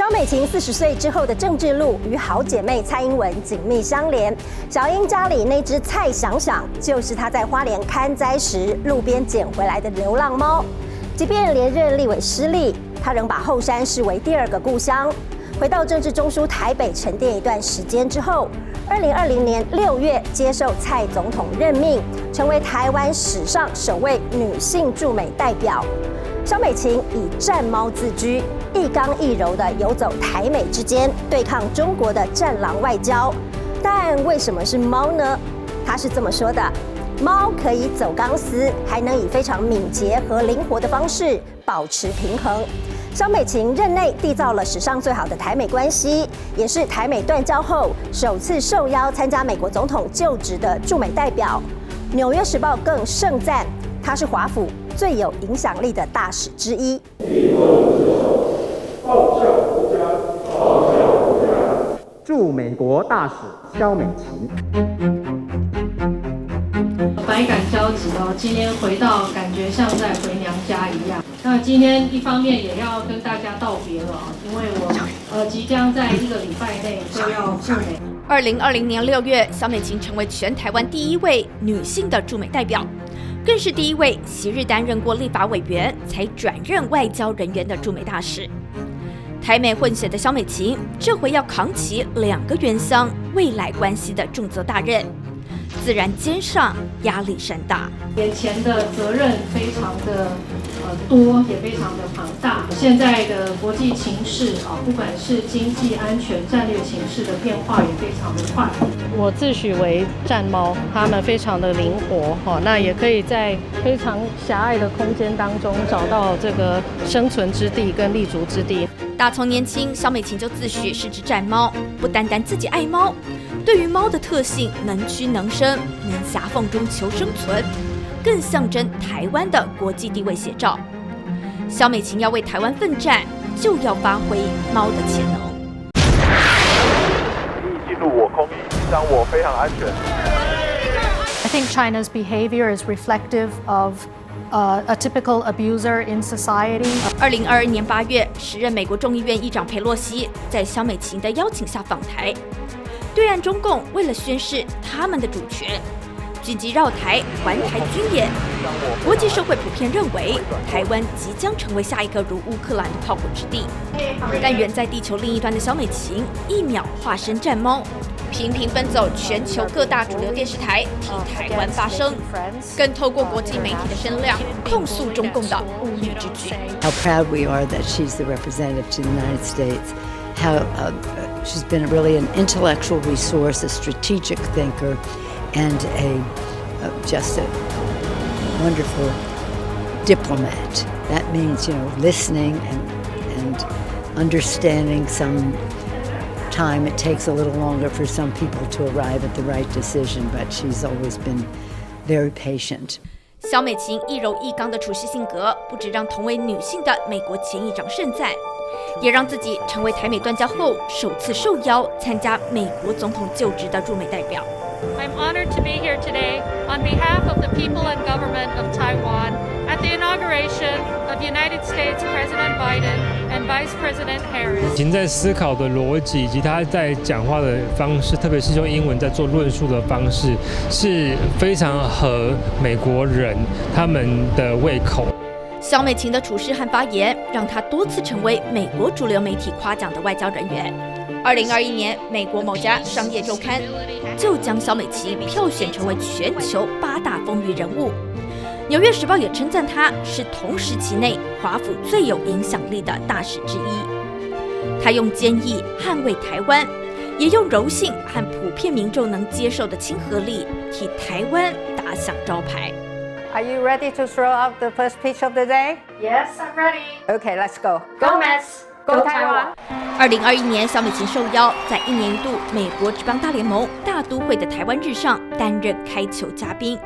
萧美琴40岁之后的政治路与好姐妹蔡英文紧密相连。小英家里那只蔡想想，就是她在花莲勘灾时路边捡回来的流浪猫。即便连任立委失利，她仍把后山视为第二个故乡。回到政治中枢台北沉淀一段时间之后，2020年6月接受蔡总统任命，成为台湾史上首位女性驻美代表。萧美琴以战猫自居，一刚一柔地游走台美之间，对抗中国的战狼外交。但为什么是猫呢？她是这么说的：猫可以走钢丝，还能以非常敏捷和灵活的方式保持平衡。萧美琴任内缔造了史上最好的台美关系，也是台美断交后首次受邀参加美国总统就职的驻美代表。《纽约时报》更盛赞她是华府最有影响力的大使之一。驻美国大使萧美琴，百感交集哦。今天回到，感觉像在回娘家一样。那今天一方面也要跟大家道别了，因为我即将在1个礼拜内就要赴美。2020年6月，萧美琴成为全台湾第一位女性的驻美代表，更是第一位昔日担任过立法委员才转任外交人员的驻美大使。台美混血的萧美琴，这回要扛起2个原乡未来关系的重责大任，自然肩上压力山大。眼前的责任非常的多，也非常的庞大。现在的国际情势啊，不管是经济安全、战略情势的变化也非常的快。我自诩为战猫，它们非常的灵活，那也可以在非常狭隘的空间当中找到这个生存之地跟立足之地。打从年轻，萧美琴就自诩是只战猫，不单单自己爱猫，对于猫的特性能屈能伸，能狭缝中求生存，更象征台湾的国际地位写照。萧美琴要为台湾奋战，就要发挥猫的潜能。进入我空域，让我非常安全。I think China's behavior is reflective of a typical abuser in society. 2022年8月，时任美国众议院议长裴洛西在萧美琴的邀请下访台。对岸中共为了宣示他们的主权，紧急绕台环台军演。国际社会普遍认为，台湾即将成为下一个如乌克兰的炮火之地。但远在地球另一端的萧美琴，一秒化身战猫，频频奔走全球各大主流电视台替台湾发声，更透过国际媒体的声量控诉中共的无理之举。How proud we are that she's the representative to the United States. How she's been really an intellectual resource, a strategic thinker, and just a wonderful diplomat. That means, listening and understanding. Time it takes a little longer for some people to arrive at the right decision, but she's always been very patient. 萧美琴一柔一刚的处事性格，不只让同为女性的美国前议长盛赞，也让自己成为台美断交后首次受邀参加美国总统就职的驻美代表。I'm honored to be here today on behalf of the people and government of Taiwan at the inauguration of United States President Biden and Vice President Harris. 已经在思考的逻辑以及他在讲话的方式，特别是用英文在做论述的方式，是非常合美国人他们的胃口。萧美琴的处事和发言，让她多次成为美国主流媒体夸奖的外交人员。2021年，美国某家商业周刊就将萧美琴票选成为全球8大风云人物。纽约时报也称赞她是同时期内华府最有影响力的大使之一。她用坚毅捍卫台湾，也用柔性和普遍民众能接受的亲和力替台湾打响招牌。Are you ready to throw out the first pitch of the day? Yes, I'm ready. Okay, let's go. Go Mets! Go Taiwan! 2021年，萧美琴受邀在1年1度美国职棒大联盟大都会的台湾日上担任开球嘉宾，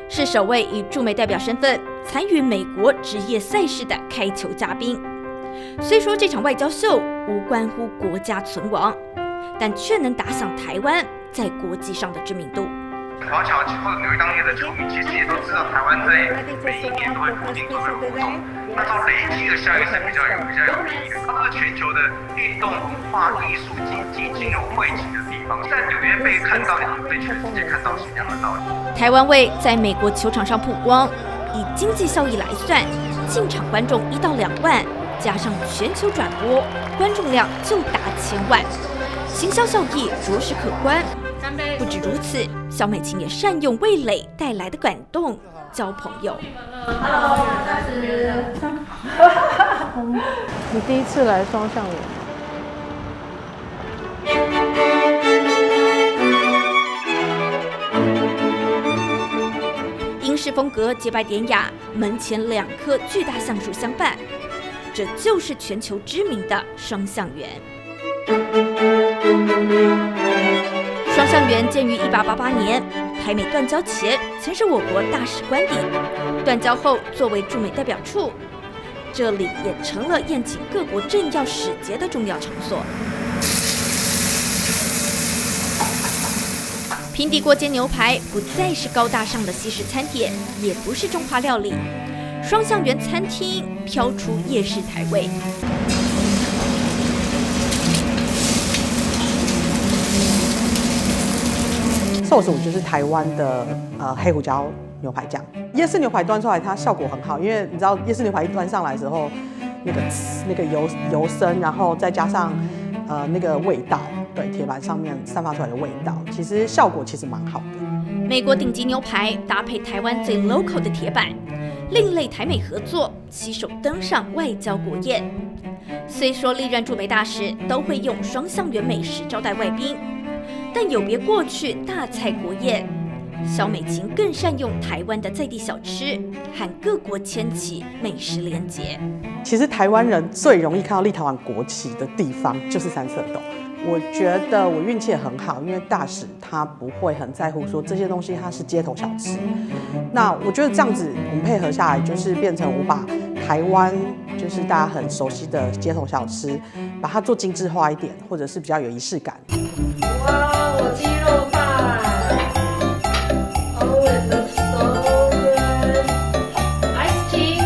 是首位以驻美代表身份参与美国职业赛事的开球嘉宾。虽说这场外交秀无关乎国家存亡，但却能打响台湾在国际上的知名度。华侨或者纽约当地的球迷其实也都知道，台湾在每一年都会固定做任活动。那照累积的效益是比较有意义的。它是全球的运动、文化、艺术、经济、金融汇集的地方，在纽约被看到，也被全世界看到是一样的道理。台湾卫在美国球场上曝光，以经济效益来算，进场观众1到2万，加上全球转播，观众量就达1000万，行销效益着实可观。不止如此，萧美琴也善用味蕾带来的感动交朋友。Hello， 你第一次来双橡园？英式风格洁白典雅，门前2棵巨大橡树相伴，这就是全球知名的双橡园。双橡园建于1888年，台美断交前曾是我国大使官邸，断交后作为驻美代表处，这里也成了宴请各国政要使节的重要场所。平底锅煎牛排不再是高大上的西式餐点，也不是中华料理，双橡园餐厅飘出夜市台味。寿司就是台湾的黑胡椒牛排酱，夜市牛排端出来它效果很好，因为你知道夜市牛排一端上来的时候，那个油身，然后再加上那个味道，对铁板上面散发出来的味道，其实效果其实蛮好的。美国顶级牛排搭配台湾最 local 的铁板，另类台美合作，携手登上外交国宴。虽说历任驻美大使都会用双橡园美食招待外宾，但有别过去大菜国宴，萧美琴更善用台湾的在地小吃，和各国牵起美食连结。其实台湾人最容易看到立陶宛国旗的地方就是三色豆。我觉得我运气也很好，因为大使他不会很在乎说这些东西它是街头小吃。那我觉得这样子我们配合下来，就是变成我把台湾就是大家很熟悉的街头小吃，把它做精致化一点，或者是比较有仪式感。哇，我鸡肉饭 ，Oh it looks so good. Iced tea,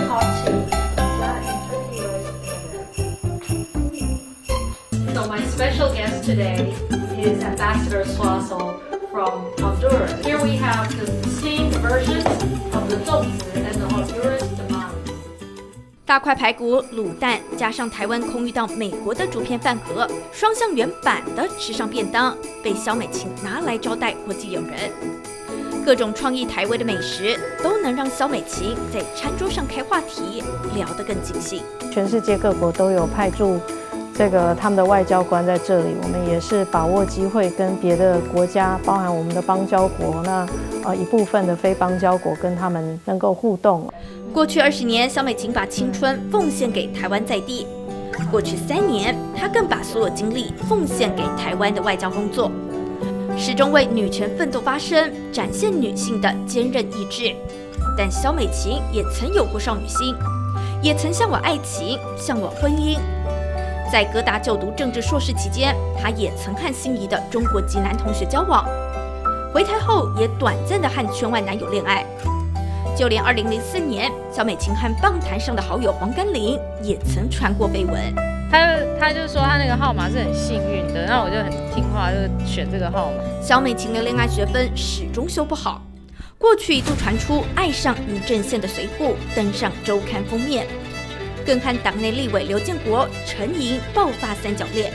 hot tea. So my special guest today is Ambassador Suazo from Honduras. Here we have the steamed versions of the 粽子 and the Honduras tamales. 大块排骨、卤蛋，加上台湾空运到美国的竹片饭盒，双橡园版的吃上便当，被萧美琴拿来招待国际友人。各种创意台味的美食，都能让萧美琴在餐桌上开话题，聊得更尽兴。全世界各国都有派驻他们的外交官在这里，我们也是把握机会跟别的国家，包含我们的邦交国，一部分的非邦交国跟他们能够互动。过去20年，萧美琴把青春奉献给台湾在地；过去3年，她更把所有精力奉献给台湾的外交工作，始终为女权奋斗发声，展现女性的坚韧意志。但萧美琴也曾有过少女心，也曾向往爱情，向往婚姻。在哥大就读政治硕士期间，她也曾和心仪的中国籍男同学交往，回台后也短暂的和圈外男友恋爱。就连2004年，萧美琴和棒坛上的好友黄甘霖也曾传过绯闻。他就说他那个号码是很幸运的，那我就很听话，就选这个号码。萧美琴的恋爱学分始终修不好，过去一度传出爱上于正宪的随扈，登上周刊封面，更和党内立委刘建国、陈莹爆发3角恋。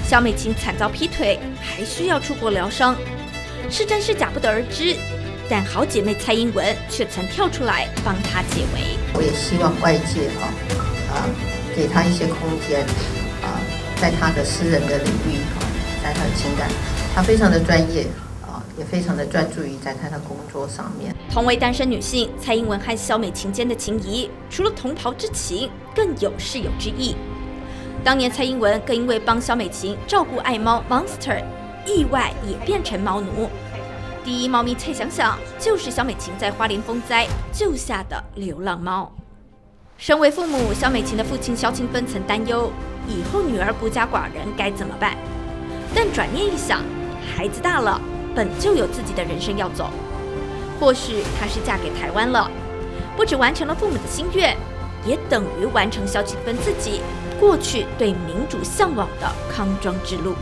萧美琴惨遭劈腿，还需要出国疗伤，是真是假不得而知。但好姐妹蔡英文却曾跳出来帮她解围。我也希望外界给她一些空间在她的私人的领域在她的情感，她非常的专业也非常的专注于在她的工作上面。同为单身女性，蔡英文和萧美琴间的情谊，除了同袍之情，更有室友之意。当年蔡英文更因为帮萧美琴照顾爱猫 Monster， 意外也变成猫奴。第一猫咪蔡想想就是萧美琴在花莲风灾救下的流浪猫。身为父母，萧美琴的父亲萧清芬曾担忧以后女儿孤家寡人该怎么办，但转念一想，孩子大了，本就有自己的人生要走，或许她是嫁给台湾了，不只完成了父母的心愿，也等于完成萧启芬自己过去对民主向往的康庄之路。